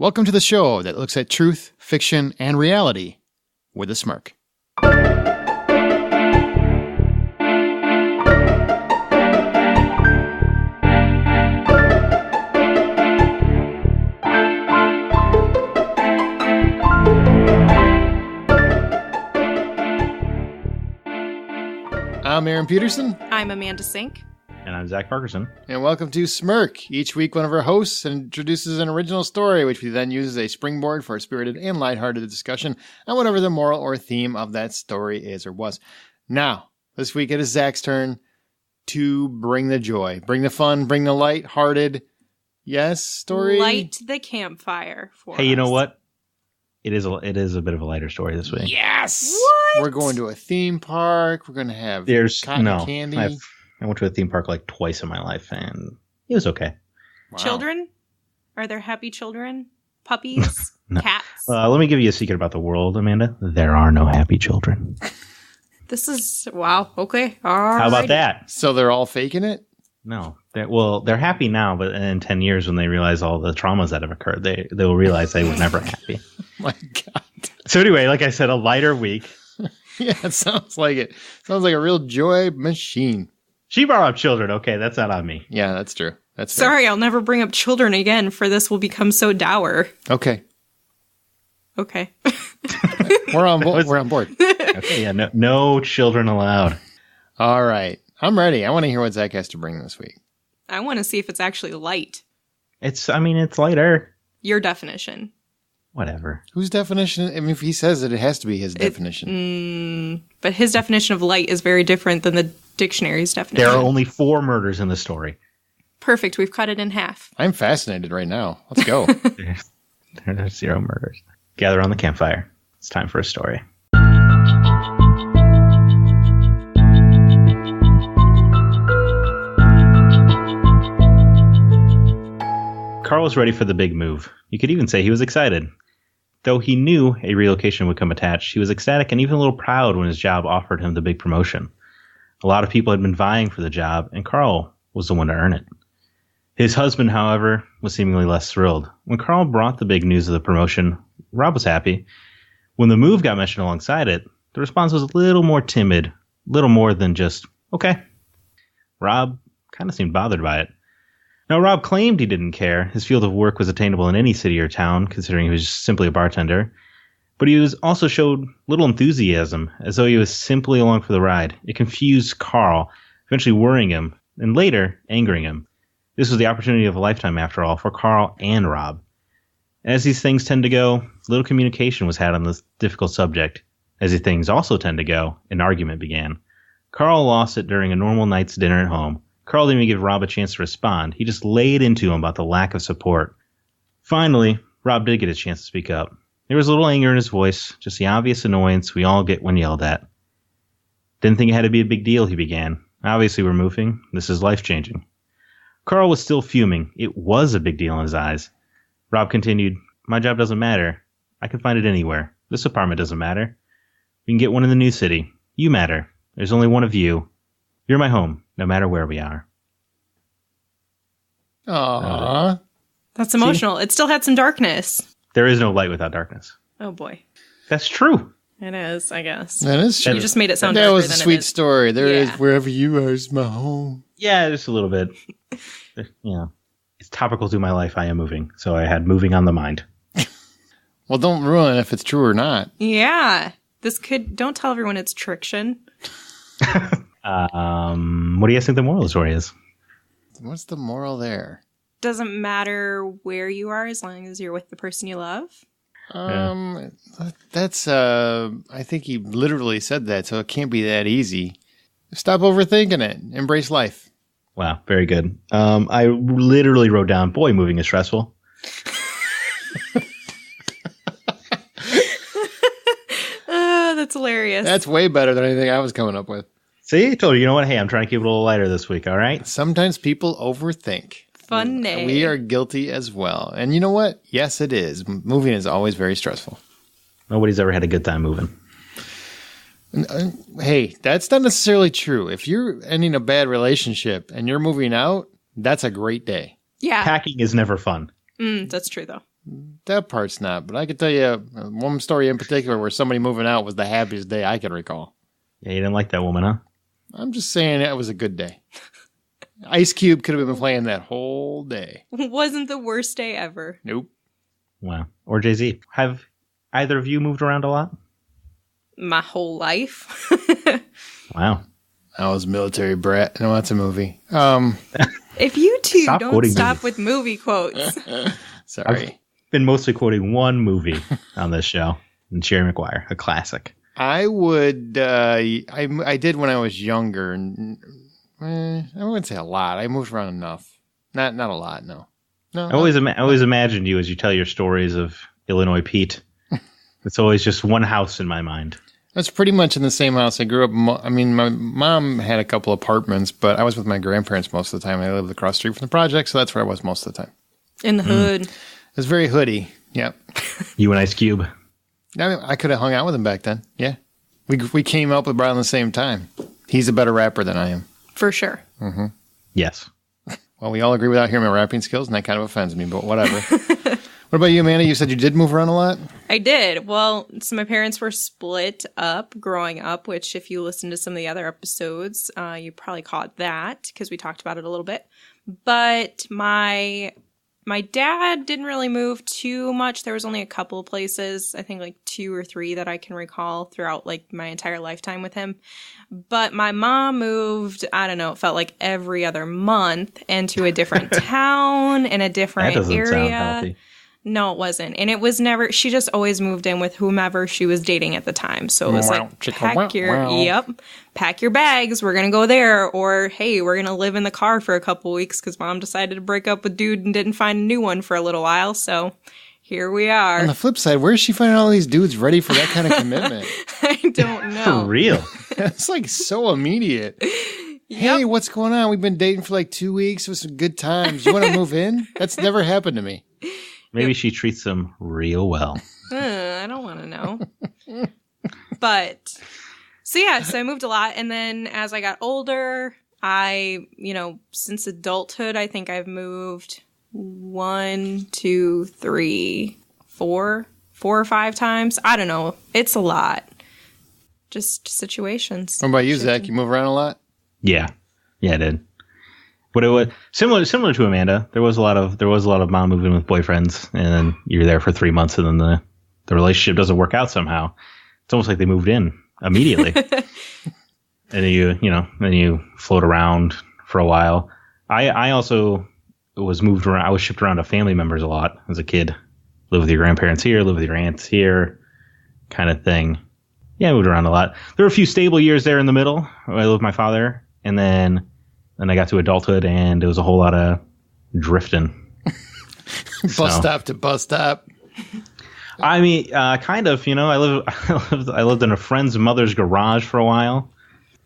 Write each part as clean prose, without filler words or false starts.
Welcome to the show that looks at truth, fiction, and reality with a smirk. I'm Aaron Peterson. I'm Amanda Sink. And I'm Zack Parkerson. And welcome to Smirk. Each week, one of our hosts introduces an original story, which we then use as a springboard for a spirited and lighthearted discussion on whatever the moral or theme of that story is or was. Now, this week it is Zack's turn to bring the joy, bring the fun, bring the lighthearted, story. Light the campfire for us. Hey, you know what? It is a bit of a lighter story this week. Yes! What? We're going to a theme park. We're going to have candy. I went to a theme park like twice in my life, and it was okay. Wow. Children? Are there happy children? Puppies? No. Cats? Let me give you a secret about the world, Amanda. There are no happy children. This is... Wow. Okay. All right. How about that? So they're all faking it? No. They're happy now, but in 10 years when they realize all the traumas that have occurred, they will realize they were never happy. My God. So anyway, like I said, a lighter week. Yeah, it sounds like it. Sounds like a real joy machine. She brought up children. Okay, that's not on me. Yeah, that's true. That's fair. Sorry, I'll never bring up children again, for this will become so dour. Okay. Okay. We're on board. We're on board. Okay, yeah, no children allowed. All right. I'm ready. I want to hear what Zack has to bring this week. I want to see if it's actually light. It's lighter. Your definition. Whatever. Whose definition? I mean, if he says it has to be his definition. But his definition of light is very different than the dictionary's definition. There are only 4 murders in the story. Perfect. We've cut it in half. I'm fascinated right now. Let's go. There are 0 murders. Gather on the campfire. It's time for a story. Carl was ready for the big move. You could even say he was excited. Though he knew a relocation would come attached, he was ecstatic and even a little proud when his job offered him the big promotion. A lot of people had been vying for the job, and Carl was the one to earn it. His husband, however, was seemingly less thrilled. When Carl brought the big news of the promotion, Rob was happy. When the move got mentioned alongside it, the response was a little more timid, little more than just, okay. Rob kind of seemed bothered by it. Now, Rob claimed he didn't care. His field of work was attainable in any city or town, considering he was simply a bartender. But he also showed little enthusiasm, as though he was simply along for the ride. It confused Carl, eventually worrying him, and later angering him. This was the opportunity of a lifetime, after all, for Carl and Rob. As these things tend to go, little communication was had on this difficult subject. As these things also tend to go, an argument began. Carl lost it during a normal night's dinner at home. Carl didn't even give Rob a chance to respond. He just laid into him about the lack of support. Finally, Rob did get a chance to speak up. There was a little anger in his voice, just the obvious annoyance we all get when yelled at. Didn't think it had to be a big deal, he began. Obviously, we're moving. This is life-changing. Carl was still fuming. It was a big deal in his eyes. Rob continued, my job doesn't matter. I can find it anywhere. This apartment doesn't matter. We can get one in the new city. You matter. There's only one of you. You're my home, no matter where we are. Aww. That's emotional. It still had some darkness. There is no light without darkness. Oh, boy. That's true. It is, I guess. That is true. You just made it sound that darker was a than sweet it is. story. There Yeah. is wherever you are is my home. Yeah, just a little bit. It's topical to my life. I am moving, so I had moving on the mind. Well, don't ruin it if it's true or not. Yeah. Don't tell everyone it's triction. What do you guys think the moral of the story is? What's the moral there? Doesn't matter where you are as long as you're with the person you love. That's I think he literally said that, so it can't be that easy. Stop overthinking it. Embrace life. Wow, very good. I literally wrote down, boy, moving is stressful. That's hilarious. That's way better than anything I was coming up with. See, I told you know what? Hey, I'm trying to keep it a little lighter this week, all right? Sometimes people overthink. Funny. We are guilty as well. And you know what? Yes, it is. Moving is always very stressful. Nobody's ever had a good time moving. Hey, that's not necessarily true. If you're ending a bad relationship and you're moving out, that's a great day. Yeah. Packing is never fun. That's true, though. That part's not. But I could tell you one story in particular where somebody moving out was the happiest day I can recall. Yeah, you didn't like that woman, huh? I'm just saying it was a good day. Ice Cube could have been playing that whole day. Wasn't the worst day ever. Nope. Wow. Or Jay-Z. Have either of you moved around a lot? My whole life. Wow. I was a military brat. No, that's a movie. If you two Stop don't quoting stop movies. with movie quotes. Sorry. I've been mostly quoting one movie on this show, and Jerry Maguire, a classic. I would. I did when I was younger. I wouldn't say a lot. I moved around enough. Not a lot. No. I always imagined you as you tell your stories of Illinois Pete. It's always just one house in my mind. That's pretty much in the same house. I grew up. I mean, my mom had a couple apartments, but I was with my grandparents most of the time. I lived across the street from the project, so that's where I was most of the time. In the hood. It was very hoodie. Yep. You and Ice Cube. I mean, I could have hung out with him back then. Yeah. We came up around the same time. He's a better rapper than I am. For sure. Mm-hmm. Yes. Well, we all agree without hearing my rapping skills, and that kind of offends me, but whatever. What about you, Amanda? You said you did move around a lot? I did. Well, so my parents were split up growing up, which if you listen to some of the other episodes, you probably caught that because we talked about it a little bit. But my dad didn't really move too much. There was only a couple of places, I think like 2 or 3 that I can recall throughout like my entire lifetime with him. But my mom moved, I don't know, it felt like every other month into a different town in a different That doesn't area. sound healthy. No, it wasn't. And it was never, she just always moved in with whomever she was dating at the time. So it was like, pack your bags. We're going to go there. Or, hey, we're going to live in the car for a couple weeks because mom decided to break up with dude and didn't find a new one for a little while. So here we are. On the flip side, where is she finding all these dudes ready for that kind of commitment? I don't know. For real. It's like so immediate. Hey, what's going on? We've been dating for like 2 weeks with some good times. You want to move in? That's never happened to me. Maybe she treats them real well. I don't want to know. But, so I moved a lot. And then as I got older, since adulthood, I think I've moved 1, 2, 3, 4 or 5 times. I don't know. It's a lot. Just situations. What about you, Zach? You move around a lot? Yeah, I did. But it was similar to Amanda. There was a lot of mom moving with boyfriends, and then you're there for 3 months, and then the relationship doesn't work out somehow. It's almost like they moved in immediately, and then you float around for a while. I also was moved around. I was shipped around to family members a lot as a kid. Live with your grandparents here, live with your aunts here, kind of thing. Yeah, I moved around a lot. There were a few stable years there in the middle. I lived with my father, and then I got to adulthood, and it was a whole lot of drifting. Bus stop to bus stop. I mean, kind of. I lived in a friend's mother's garage for a while.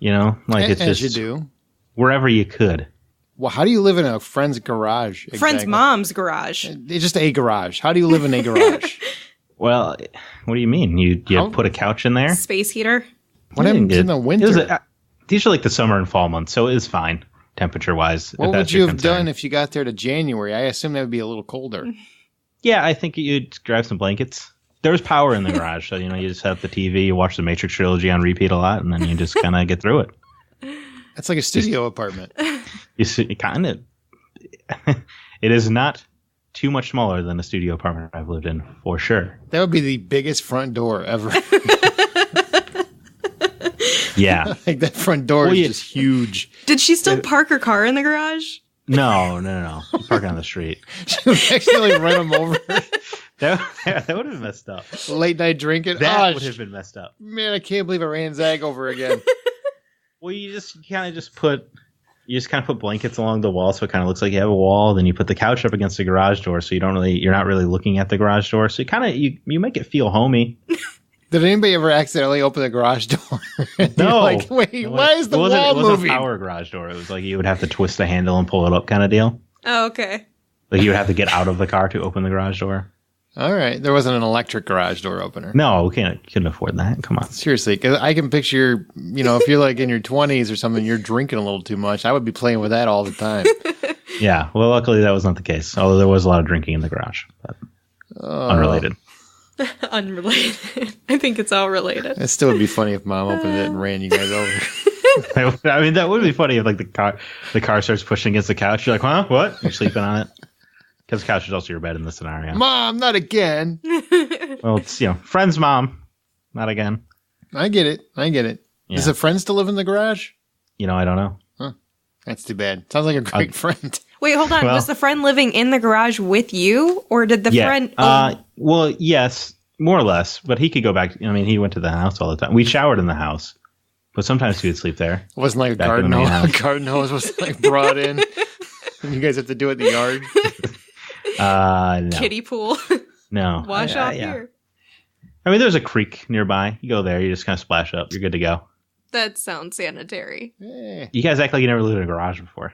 It's As just you do. Wherever you could. Well, how do you live in a friend's garage? Exactly? Friend's mom's garage. It's just a garage. How do you live in a garage? Well, what do you mean? You put a couch in there? Space heater. What happens in the winter? These are like the summer and fall months, so it is fine temperature-wise. What would you have done if you got there to January? I assume that would be a little colder. Yeah, I think you'd grab some blankets. There was power in the garage, so you just set up the TV, you watch the Matrix trilogy on repeat a lot, and then you just kind of get through it. That's like a studio apartment. You see, kind of. It is not too much smaller than a studio apartment I've lived in, for sure. That would be the biggest front door ever. Yeah. Like that front door is just huge. Did she still park her car in the garage? No. You park on the street. She would actually run them over. That would have been messed up. Late night drinking. That would have been messed up. Man, I can't believe I ran Zack over again. Well, you kind of put blankets along the wall, so it kind of looks like you have a wall. Then you put the couch up against the garage door, so you're not really looking at the garage door. So you make it feel homey. Did anybody ever accidentally open the garage door? No. Like, wait, why is the wall moving? It wasn't a power garage door. It was like you would have to twist the handle and pull it up kind of deal. Oh, okay. Like you would have to get out of the car to open the garage door. All right. There wasn't an electric garage door opener. No, we couldn't afford that. Come on. Seriously, because I can picture, if you're like in your 20s or something, you're drinking a little too much. I would be playing with that all the time. Yeah. Well, luckily that was not the case. Although there was a lot of drinking in the garage. But. Unrelated. Unrelated. I think it's all related. It still would be funny if Mom opened it and ran you guys over. I mean, that would be funny if like the car starts pushing against the couch. You're like, huh? What? You're sleeping on it? Because the couch is also your bed in this scenario. Mom, not again. Well, it's, friend's mom. Not again. I get it. Yeah. Does a friend still live in the garage? I don't know. Huh. That's too bad. Sounds like a great friend. Wait, hold on. Well, was the friend living in the garage with you? Or did the friend... Well, yes, more or less. But he could go back. I mean, he went to the house all the time. We showered in the house. But sometimes he would sleep there. It wasn't like a garden hose. A garden hose was like brought in. And you guys have to do it in the yard. No. Kiddie pool. No. Wash off here. I mean, there's a creek nearby. You go there. You just kind of splash up. You're good to go. That sounds sanitary. You guys act like you never lived in a garage before.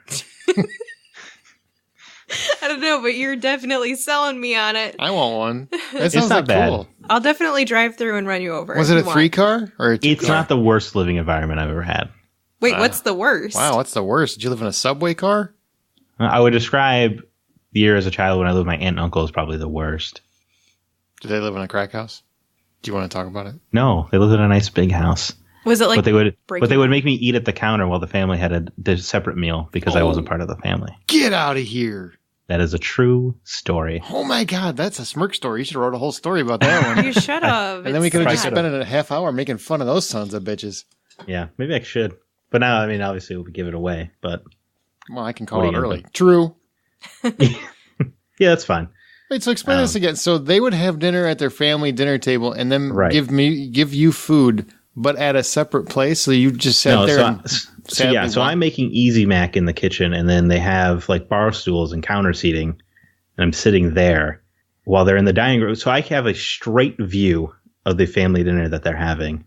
I don't know, but you're definitely selling me on it. I want one. That sounds not bad. cool. I'll definitely drive through and run you over. Was it a 3-car or a 2-car? It's not the worst living environment I've ever had. Wait, what's the worst? Wow, what's the worst? Did you live in a subway car? I would describe the year as a child when I lived with my aunt and uncle as probably the worst. Did they live in a crack house? Do you want to talk about it? No, they lived in a nice big house. Was it like? But they would make me eat at the counter while the family had a separate meal because I wasn't part of the family. Get out of here! That is a true story. Oh my God, that's a Smirk story. You should have wrote a whole story about that one. You should have. And then we could have just spent a half hour making fun of those sons of bitches. Yeah, maybe I should. But now, I mean, obviously we'll give it away. But well, I can call it early. True. Yeah, that's fine. Wait, so explain this again. So they would have dinner at their family dinner table and then give you food, but at a separate place. So you just sat there. So I'm making Easy Mac in the kitchen, and then they have like bar stools and counter seating, and I'm sitting there while they're in the dining room. So I have a straight view of the family dinner that they're having,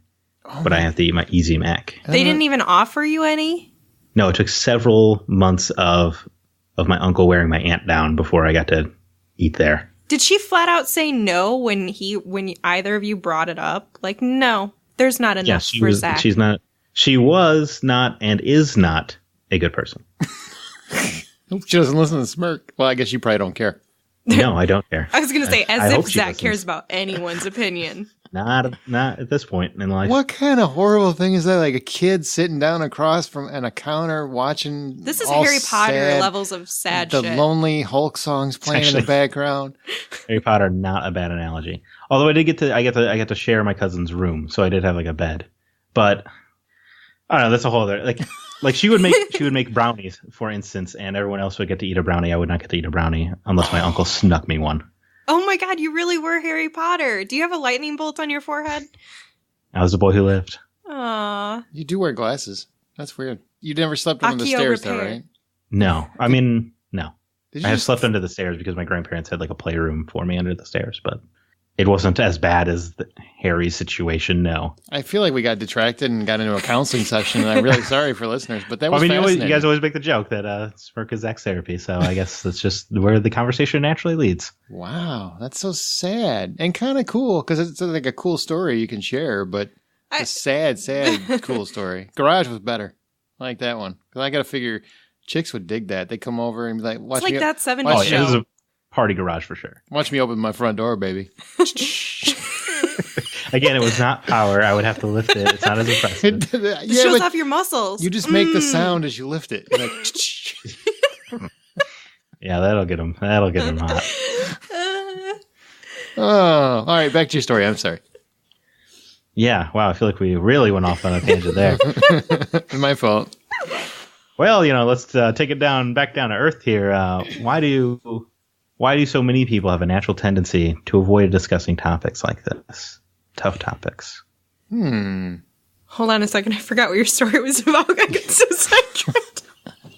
but I have to eat my Easy Mac. They didn't even offer you any? No, it took several months of my uncle wearing my aunt down before I got to eat there. Did she flat out say no when either of you brought it up? Like, no, there's not enough for Zack. She was not and is not a good person. Hope she doesn't listen to Smirk. Well, I guess you probably don't care. No, I don't care. I was going to say, as if Zack cares about anyone's opinion. Not at this point in life. What kind of horrible thing is that? Like a kid sitting down across from a counter watching. This is Harry Potter levels of sad the shit. Lonely Hulk songs playing in the background. Harry Potter, not a bad analogy. Although I got to share my cousin's room, so I did have like a bed. But I don't know. That's a whole other like she would make brownies, for instance, and everyone else would get to eat a brownie. I would not get to eat a brownie unless my uncle snuck me one. Oh my God, you really were Harry Potter. Do you have a lightning bolt on your forehead? I was the boy who lived. Aww. You do wear glasses. That's weird. You never slept under the stairs though, right? No. I mean, no. I have slept under the stairs because my grandparents had like a playroom for me under the stairs, but it wasn't as bad as Harry's situation, no. I feel like we got detracted and got into a counseling session, and I'm really sorry for listeners, but that was fascinating. You guys always make the joke that Smirk is Zack's therapy, so I guess that's just where the conversation naturally leads. Wow, that's so sad and kind of cool, because it's like a cool story you can share, but a sad, cool story. Garage was better. I like that one, because I got to figure chicks would dig that. They come over and be like, watch it's like me that 70s show. It was a party garage for sure. Watch me open my front door, baby. Again, it was not power. I would have to lift it. It's not as impressive. It shows off your muscles. You just make the sound as you lift it. You're like, yeah, that'll get him. That'll get him hot. Oh, all right. Back to your story. I'm sorry. Yeah. Wow. I feel like we really went off on a tangent there. My fault. Well, let's take it back down to earth here. Why do so many people have a natural tendency to avoid discussing topics like this? Tough topics. Hold on a second. I forgot what your story was about. I got so sidetracked.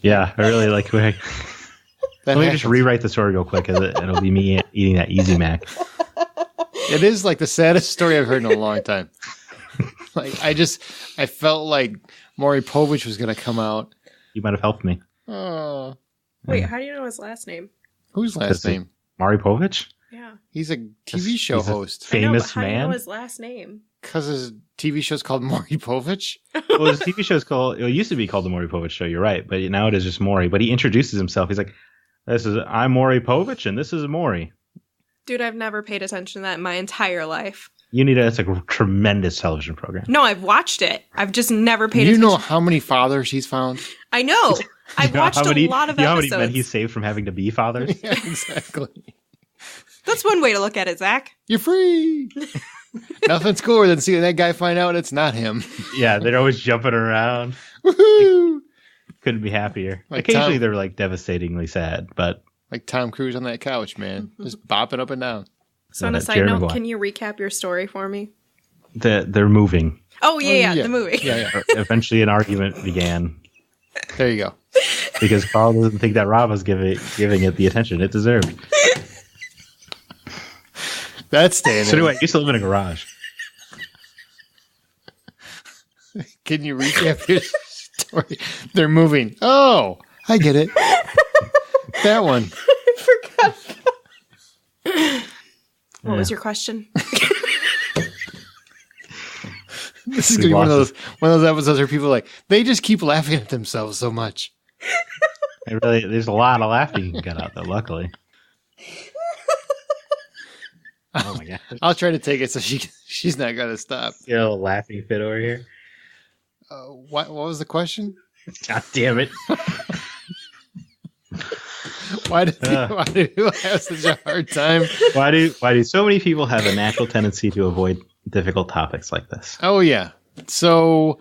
Yeah, I really like. Let me just rewrite the story real quick. It'll be me eating that Easy Mac. It is like the saddest story I've heard in a long time. Like I felt like Maury Povich was going to come out. You might have helped me. Oh. Wait, how do you know his last name? Whose last name? Maury Povich? Yeah. He's a TV show host. Famous man? How do you know his last name? Because his TV show's called Maury Povich? Well, his TV show's it used to be called The Maury Povich Show, you're right, but now it is just Maury. But he introduces himself. He's like, I'm Maury Povich, and this is Maury. Dude, I've never paid attention to that in my entire life. You need it's a tremendous television program. No, I've watched it. I've just never paid You attention. know how many fathers he's found? I know. I've watched a lot of you know how episodes. many men he's saved from having to be fathers? Yeah, exactly. That's one way to look at it, Zach. You're free. Nothing's cooler than seeing that guy find out it's not him. Yeah, they're always jumping around. Woohoo! Couldn't be happier. Like Occasionally Tom- they're like devastatingly sad, but Like Tom Cruise on that couch, man. Just bopping up and down. So on Yeah, a side Jerry note, Maguire. can you recap your story for me? they're moving. Oh, yeah, the movie. Yeah. Eventually an argument began There you go. because Carl doesn't think that Rob was giving it the attention it deserved. That's staying So in. do I used to live in a garage. Can you recap your story? They're moving. Oh, I get it. That one. I forgot. What was your question? This is gonna be one of those episodes where people are like they just keep laughing at themselves so much. There's a lot of laughing you can get out though, luckily. Oh my god. I'll try to take it so she's not gonna stop. You know, laughing fit over here. What was the question? God damn it. Why do you have such a hard time? Why do so many people have a natural tendency to avoid difficult topics like this? Oh yeah. So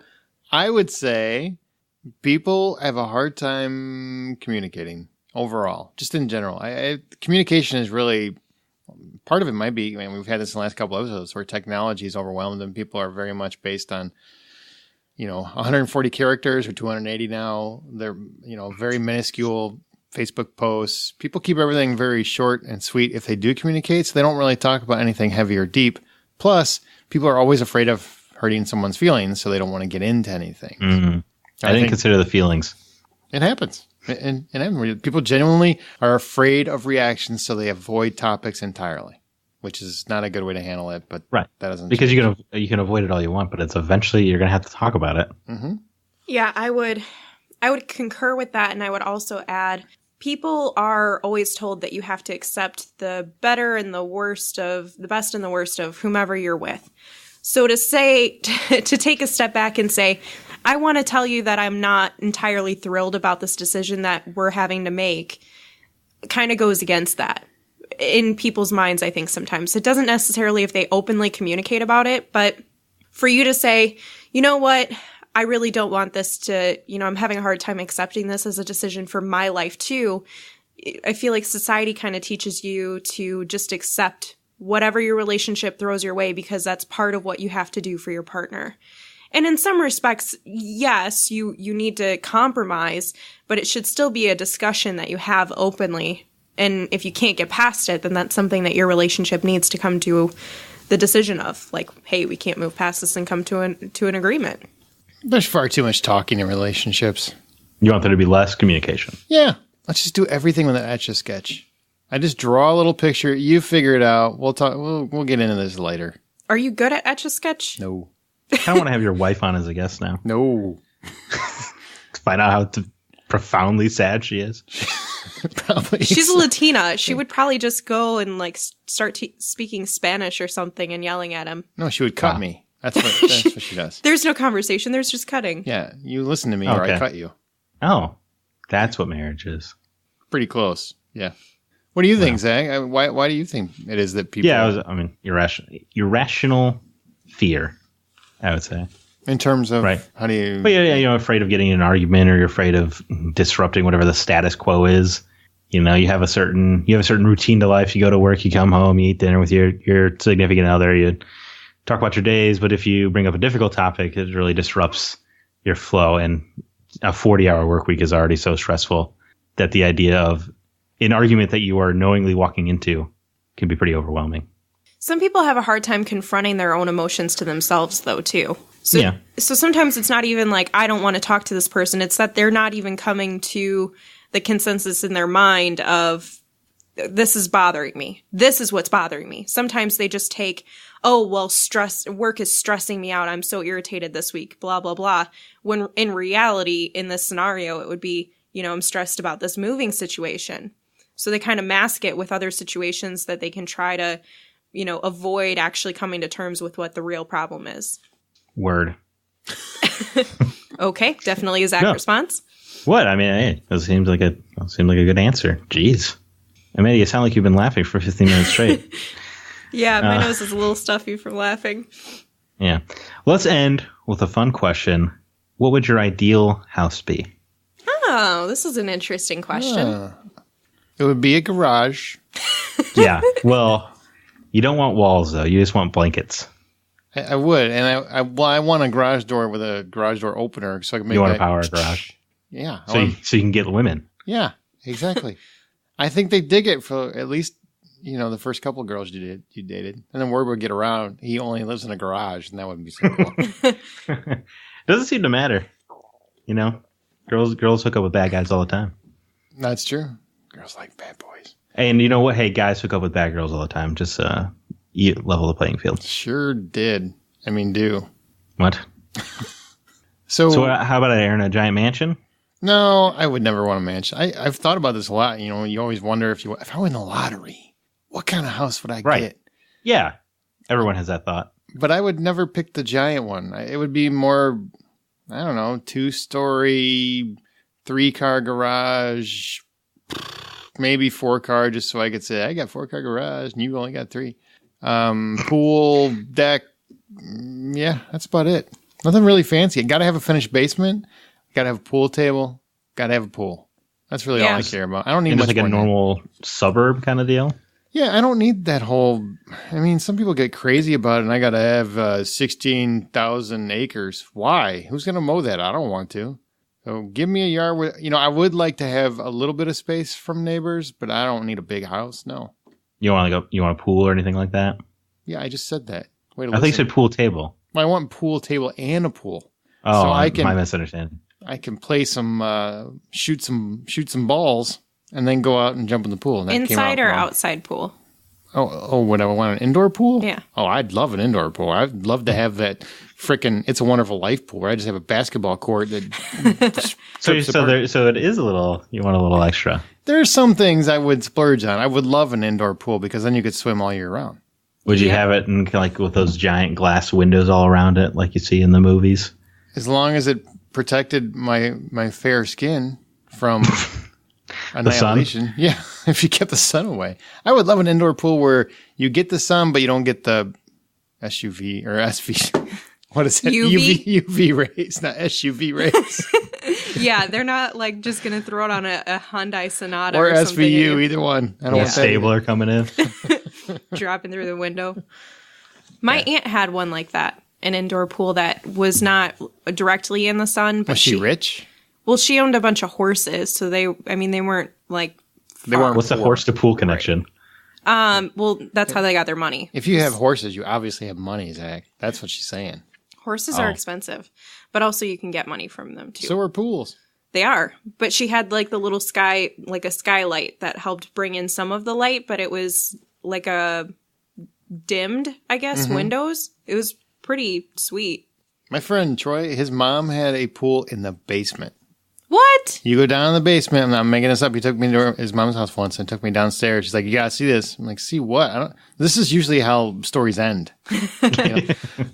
I would say people have a hard time communicating overall, just in general. Communication is really part of it. Might be. I mean, we've had this in the last couple of episodes where technology is overwhelmed and people are very much based on 140 characters or 280 now. They're very minuscule Facebook posts. People keep everything very short and sweet if they do communicate, so they don't really talk about anything heavy or deep. Plus, people are always afraid of hurting someone's feelings, so they don't want to get into anything. Mm-hmm. I didn't consider the feelings. It happens. And people genuinely are afraid of reactions, so they avoid topics entirely, which is not a good way to handle it. But right, that doesn't because change. you can avoid it all you want, but it's eventually you're going to have to talk about it. Mm-hmm. Yeah, I would concur with that, and I would also add people are always told that you have to accept the better and the worst of the best and the worst of whomever you're with. So to take a step back and say, I want to tell you that I'm not entirely thrilled about this decision that we're having to make, kind of goes against that. In people's minds, I think sometimes. It doesn't necessarily if they openly communicate about it, but for you to say, you know what, I really don't want this to, I'm having a hard time accepting this as a decision for my life too. I feel like society kind of teaches you to just accept whatever your relationship throws your way because that's part of what you have to do for your partner. And in some respects, yes, you need to compromise, but it should still be a discussion that you have openly. And if you can't get past it, then that's something that your relationship needs to come to the decision of. Like, hey, we can't move past this and come to an agreement. There's far too much talking in relationships. You want there to be less communication. Yeah. Let's just do everything with an Etch-a-Sketch. I just draw a little picture. You figure it out. We'll talk. We'll get into this later. Are you good at Etch-a-Sketch? No. I kind of want to have your wife on as a guest now. No. Find out how profoundly sad she is. Probably. She's a Latina. She would probably just go and start speaking Spanish or something and yelling at him. No, she would cut me. That's what she does. There's no conversation. There's just cutting. Yeah, you listen to me or I cut you. Oh, that's what marriage is. Pretty close. Yeah. What do you think, Zach? Why do you think it is that people... Yeah, irrational fear, I would say. In terms of right. How do you... But yeah, you're afraid of getting in an argument or you're afraid of disrupting whatever the status quo is. You have a certain routine to life. You go to work, you come home, you eat dinner with your significant other, you talk about your days, but if you bring up a difficult topic, it really disrupts your flow. And a 40-hour work week is already so stressful that the idea of an argument that you are knowingly walking into can be pretty overwhelming. Some people have a hard time confronting their own emotions to themselves, though, too. So sometimes it's not even like, I don't want to talk to this person. It's that they're not even coming to the consensus in their mind of, this is bothering me. This is what's bothering me. Sometimes they just take, oh, well, work is stressing me out. I'm so irritated this week, blah, blah, blah. When in reality, in this scenario, it would be, I'm stressed about this moving situation. So they kind of mask it with other situations that they can try to, avoid actually coming to terms with what the real problem is. Word. Okay, definitely a Zack response. What? I mean, hey, that seems like a good answer. Jeez. Amanda, you sound like you've been laughing for 15 minutes straight. Yeah, my nose is a little stuffy from laughing. Yeah. Let's end with a fun question. What would your ideal house be? Oh, this is an interesting question. It would be a garage. Yeah. Well, you don't want walls, though. You just want blankets. I would. And I want a garage door with a garage door opener so I can make You want to power a garage. Yeah. So you can get women. Yeah, exactly. I think they dig it for at least, the first couple girls you dated. And then word would get around, he only lives in a garage, and that wouldn't be so cool. Doesn't seem to matter. Girls hook up with bad guys all the time. That's true. Girls like bad boys. And you know what? Hey, guys hook up with bad girls all the time. Just level the playing field. Sure did. I mean, do. What? So how about Aaron, a giant mansion? No, I would never want a mansion. I've thought about this a lot. You always wonder if I win the lottery, what kind of house would I get? Yeah. Everyone has that thought. But I would never pick the giant one. It would be more, I don't know, 2-story, 3-car garage, maybe 4-car, just so I could say, I got 4-car garage and you only got 3. Pool, deck. Yeah, that's about it. Nothing really fancy. Got to have a finished basement. Got to have a pool table. Got to have a pool. That's really all I care about. I don't need much like more a normal suburb kind of deal. Yeah, I don't need that whole. I mean, some people get crazy about it, and I got to have 16,000 acres. Why? Who's going to mow that? I don't want to. So give me a yard with. I would like to have a little bit of space from neighbors, but I don't need a big house. No. You want a pool or anything like that? Yeah, I just said that. Wait, I think you said pool table. Well, I want pool table and a pool. Oh, so my misunderstanding. I can play some, shoot some balls, and then go out and jump in the pool. And that Inside or outside pool? Oh, would I want an indoor pool? Yeah. Oh, I'd love an indoor pool. I'd love to have that frickin' It's a Wonderful Life pool where I just have a basketball court that. So it is a little. You want a little extra. There's some things I would splurge on. I would love an indoor pool because then you could swim all year round. Would you have it in like with those giant glass windows all around it, like you see in the movies? As long as it protected my fair skin from annihilation. Sun? Yeah, if you kept the sun away. I would love an indoor pool where you get the sun, but you don't get the SUV or SV. What is it? UV rays, not SUV rays. Yeah, they're not like just going to throw it on a Hyundai Sonata or something. SVU, either one. I don't want that Stabler coming in. Dropping through the window. My aunt had one like that. An indoor pool that was not directly in the sun. But was she rich? Well, she owned a bunch of horses, so they weren't like. What's the horse to pool connection? Right. Well, that's how they got their money. If you have horses, you obviously have money, Zach. That's what she's saying. Horses are expensive, but also you can get money from them too. So are pools. They are, but she had like the little like a skylight that helped bring in some of the light, but it was like a dimmed, I guess, windows. It was pretty sweet. My friend Troy, his mom had a pool in the basement. What? You go down in the basement. I'm not making this up. He took me to his mom's house once and took me downstairs. She's like, "You gotta see this." I'm like, "See what?" This is usually how stories end.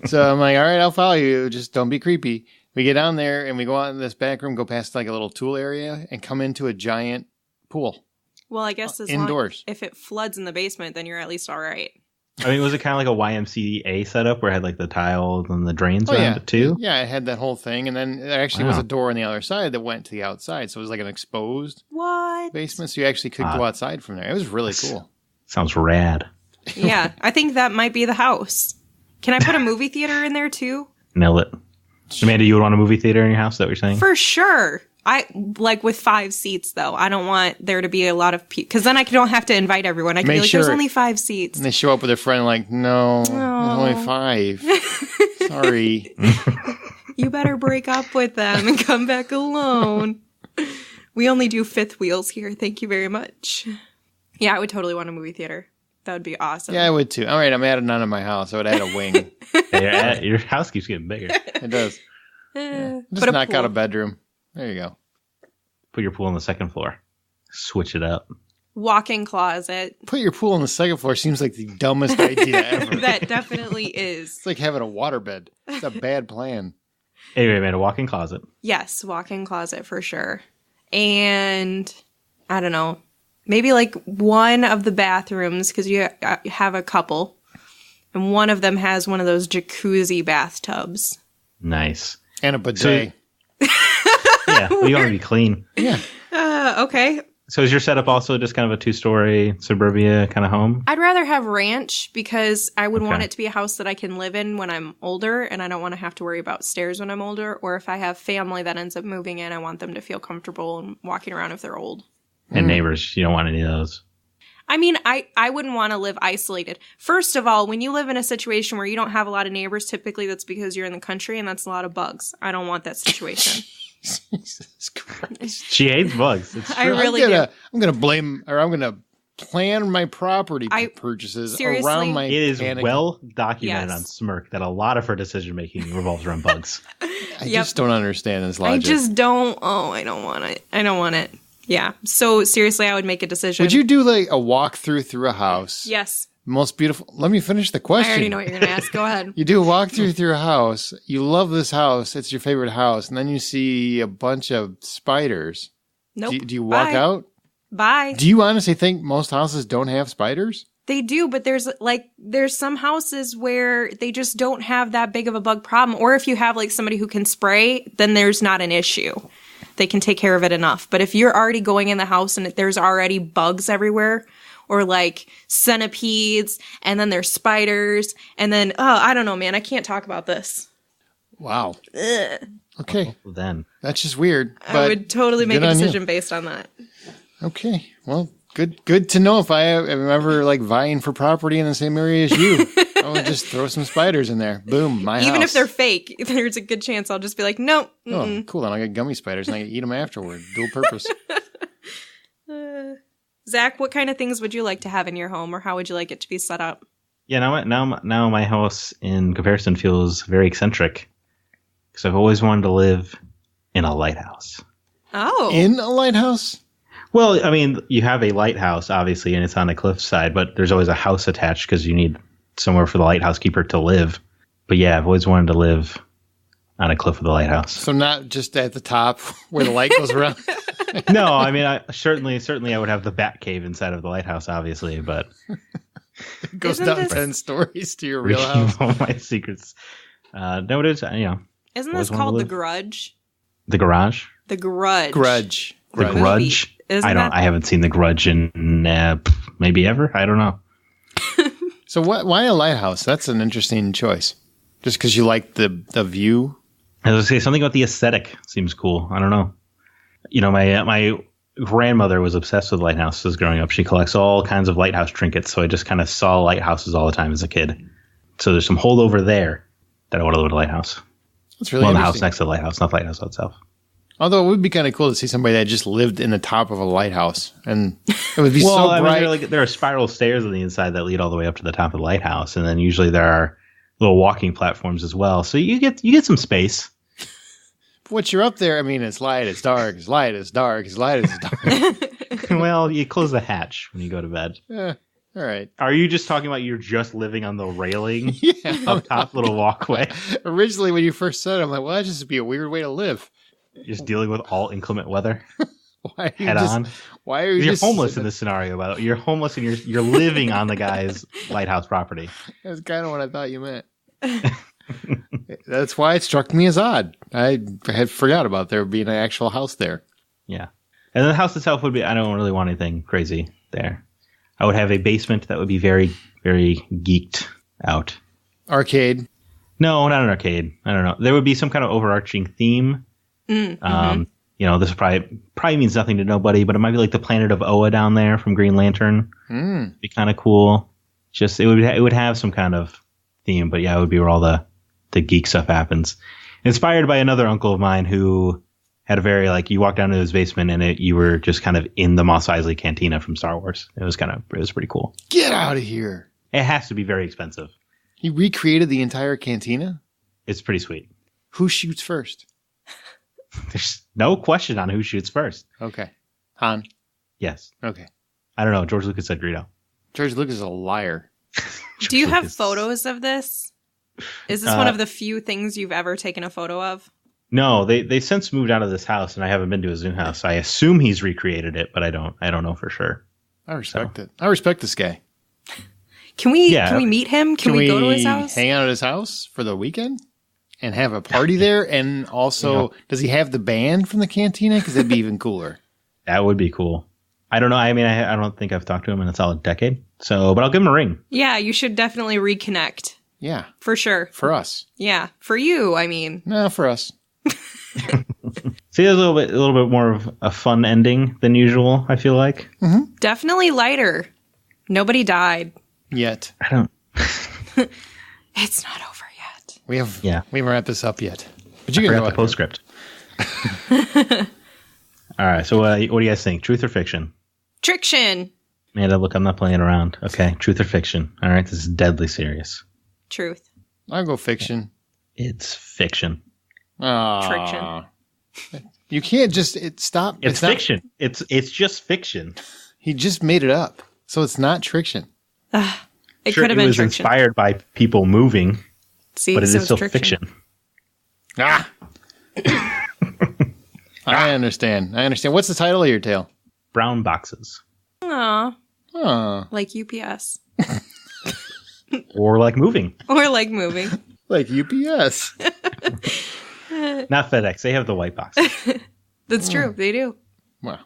So I'm like, "All right, I'll follow you. Just don't be creepy." We get down there and we go out in this back room, go past like a little tool area, and come into a giant pool. Well, I guess indoors. If it floods in the basement, then you're at least all right. I mean, was it kind of like a YMCA setup where it had like the tile and the drains around it too? Yeah, it had that whole thing. And then there actually was a door on the other side that went to the outside. So it was like an exposed basement. So you actually could go outside from there. It was really cool. Sounds rad. Yeah, I think that might be the house. Can I put a movie theater in there too? Nail it. Amanda, you would want a movie theater in your house? Is that what you're saying? For sure. I like with 5 seats though. I don't want there to be a lot of people because then I don't have to invite everyone. I can be like, there's only 5 seats. And they show up with their friend like, no, there's only 5. Sorry. You better break up with them and come back alone. We only do 5th wheels here. Thank you very much. Yeah, I would totally want a movie theater. That would be awesome. Yeah, I would too. All right, I'm adding none in my house. I would add a wing. Your house keeps getting bigger. It does. Just knock out a bedroom. There you go. Put your pool on the 2nd floor. Switch it up. Walk-in closet. Put your pool on the second floor seems like the dumbest idea ever. That definitely is. It's like having a waterbed. It's a bad plan. Anyway, man, a walk-in closet. Yes, walk-in closet for sure. And I don't know, maybe like one of the bathrooms, because you have a couple, and one of them has one of those jacuzzi bathtubs. Nice. And a bidet. Yeah, well, you want to be clean. Yeah. Okay. So is your setup also just kind of a 2-story suburbia kind of home? I'd rather have ranch because I would want Okay. it to be a house that I can live in when I'm older, and I don't want to have to worry about stairs when I'm older. Or if I have family that ends up moving in, I want them to feel comfortable and walking around if they're old. And neighbors, you don't want any of those. I mean, I wouldn't want to live isolated. First of all, when you live in a situation where you don't have a lot of neighbors, typically that's because you're in the country and that's a lot of bugs. I don't want that situation. Jesus Christ. She hates bugs. It's I true. really do. I'm gonna blame, or I'm gonna plan my property I- purchases seriously? around my It is panic. well documented Yes. on Smirk that a lot of her decision making revolves around bugs. I Yep. just don't understand this I logic. just don't. Oh, I don't want it. I don't want it. Yeah. So seriously, I would make a decision. Would you do like a walkthrough through a house? Yes. Most beautiful. Let me finish the I question. already know what you're going to ask. Go ahead. You do a walkthrough through a house. You love this house. It's your favorite house. And then you see a bunch of spiders. Nope. Do you walk Bye. out? Bye. Do you honestly think most houses don't have spiders? They do, but there's some houses where they just don't have that big of a bug problem. Or if you have like somebody who can spray, then there's not an issue. They can take care of it enough. But if you're already going in the house and there's already bugs everywhere, or like centipedes, and then there's spiders, and then, I don't know, man, I can't talk about this. Wow. Ugh. Okay. Well, then. That's just weird. I but would totally make good a on you. decision based on that. Okay. Well, good to know if I am ever like vying for property in the same area as you. I would just throw some spiders in there. Boom, my house. Even if they're fake, there's a good chance I'll just be like, nope. Oh, cool. Then I'll get gummy spiders and I can eat them afterward. Dual purpose. Zach, what kind of things would you like to have in your home, or how would you like it to be set up? Yeah, now my house in comparison feels very eccentric because I've always wanted to live in a lighthouse. Oh. In a lighthouse? Well, I mean, you have a lighthouse, obviously, and it's on a cliffside, but there's always a house attached because you need somewhere for the lighthouse keeper to live. But yeah, I've always wanted to live on a cliff with a lighthouse. So not just at the top where the light goes around. No, I mean, I certainly I would have the bat cave inside of the lighthouse, obviously, but It goes Isn't down this- 10 stories to your real house. all my secrets. No, it is, Isn't always this wanted to called The live. Grudge? The Garage. The Grudge. Grudge. The Grudge. Grudge. Isn't that- I haven't seen The Grudge in maybe ever. I don't know. So why a lighthouse? That's an interesting choice. Just because you like the view? I was going to say something about the aesthetic seems cool. I don't know. You know, my grandmother was obsessed with lighthouses growing up. She collects all kinds of lighthouse trinkets, so I just kind of saw lighthouses all the time as a kid. So there's some holdover there that I want to live at a lighthouse. That's really Well, in the house interesting. next to the lighthouse, not the lighthouse itself. Although it would be kind of cool to see somebody that just lived in the top of a lighthouse. And it would be Well, so I bright. mean, there are spiral stairs on the inside that lead all the way up to the top of the lighthouse, and then usually there are little walking platforms as well. So you get some space. Once you're up there, I mean, it's light, it's dark, it's light, it's dark, it's light, it's dark. Well, you close the hatch when you go to bed. All right. Are you just talking about you're just living on the railing Yeah. up top, little walkway, Originally, when you first said it, I'm like, well, that'd just be a weird way to live. just dealing with all inclement weather Why are you head just, on? Why are you You're just homeless in this scenario, by the way. You're homeless and you're living on the guy's lighthouse property. That's kind of what I thought you meant. That's why it struck me as odd. I had forgot about there being an actual house there. Yeah. And the house itself would be, I don't really want anything crazy there. I would have a basement that would be very, very geeked out. Arcade. No, not an arcade. I don't know. There would be some kind of overarching theme. You know, this probably means nothing to nobody, but it might be like the planet of Oa down there from Green Lantern. Be kind of cool. Just it would have some kind of theme, but yeah, it would be where all the geek stuff happens. Inspired by another uncle of mine who had a very you walk down to his basement and you were just kind of in the Mos Eisley Cantina from Star Wars. It was pretty cool. Get out of here. It has to be very expensive. He recreated the entire cantina? It's pretty sweet. Who shoots first? There's no question on who shoots first. Okay. Han. Yes. Okay. I don't know. George Lucas said Greedo. George Lucas is a liar. Do you have photos of this? Is this one of the few things you've ever taken a photo of? No, they since moved out of this house, and I haven't been to his new house. I assume he's recreated it, but I don't know for sure. I respect it. I respect this guy. Can we meet him? Can we go to his house? Hang out at his house for the weekend and have a party there? And also, does he have the band from the cantina? Because that'd be even cooler. That would be cool. I don't know. I mean, I don't think I've talked to him in a solid decade. So, but I'll give him a ring. Yeah, you should definitely reconnect. Yeah. For sure. For us. Yeah. For you, I mean. No, for us. See, there's a little bit more of a fun ending than usual, I feel like. Mm-hmm. Definitely lighter. Nobody died. Yet. I don't. It's not over yet. We haven't wrapped this up yet. But you I can forgot go the postscript. All right, so what do you guys think? Truth or fiction? Triction. Amanda, look, I'm not playing around. Okay, truth or fiction? All right, this is deadly serious. Truth. I'll go fiction. It's fiction. Friction. You can't just stop. It's fiction. It's just fiction. He just made it up, so it's not triction. It could have been It was triction. inspired by people moving, See, but it so is still it's fiction. I understand. What's the title of your tale? Brown boxes, Aw, Oh, like UPS. or like moving. Or like moving. like UPS. Not FedEx. They have the white box. That's true. They do. Wow.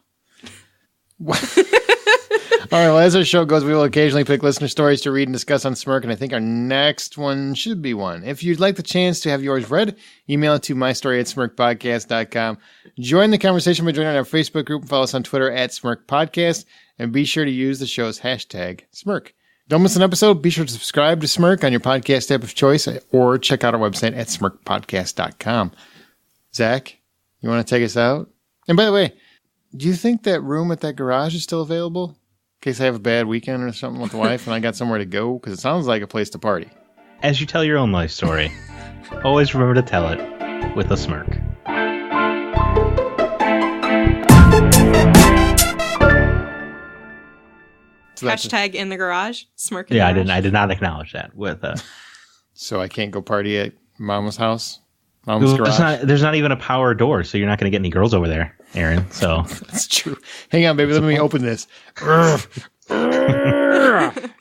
All right, well, as our show goes, we will occasionally pick listener stories to read and discuss on Smirk, and I think our next one should be one. If you'd like the chance to have yours read, email it to mystory@smirkpodcast.com. Join the conversation by joining our Facebook group and follow us on Twitter @SmirkPodcast, and be sure to use the show's hashtag Smirk. Don't miss an episode. Be sure to subscribe to Smirk on your podcast app of choice, or check out our website at smirkpodcast.com. Zach, you want to take us out? And by the way, do you think that room at that garage is still available? In case I have a bad weekend or something with the wife and I got somewhere to go? Because it sounds like a place to party. As you tell your own life story, always remember to tell it with a smirk. So that's Hashtag in the garage. Smirk in Yeah, the garage. I did not acknowledge that. With so I can't go party at Mama's house? Mama's garage? there's not even a power door, so you're not going to get any girls over there, Aaron. So That's true. Hang on, baby. Let me open this. Got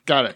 it.